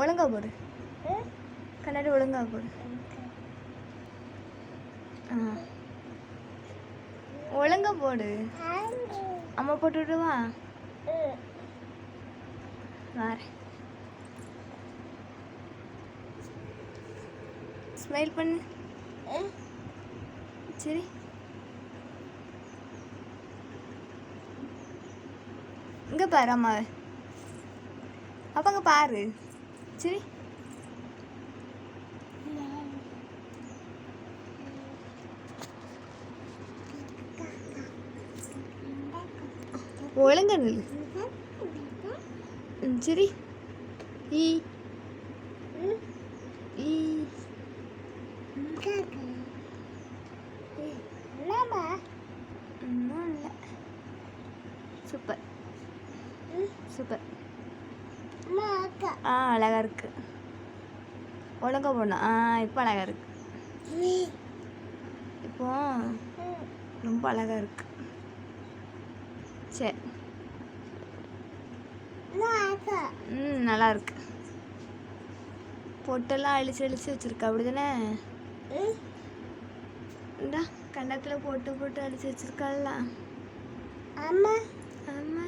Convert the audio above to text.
ஒழுங்கா போடு. கண்ணாடி ஒழுங்கா போடு. ஒழுங்கா போடு. அம்மா போட்டு விடுவா. வாரேன். ஸ்மைல் பண்ணு. சரி. இங்கே பாரு அம்மாவை. அப்போ அங்கே பாரு. சரி. ஒழுங்கா நில்லு. சரி. ஈ ஈ ஒன்றும் இல்லை. Super super. அழகா இருக்கு. ஒழுங்கா போடணும். இப்போ அழகா இருக்கு. இப்போ ரொம்ப அழகா இருக்கு. சரி. நல்லா இருக்கு. பொட்டெல்லாம் அழிச்சு அழிச்சு வச்சிருக்க அப்படிதானே? இந்தா கண்டத்தில் போட்டு போட்டு அழிச்சு வச்சிருக்கல. ஆமா ஆமா.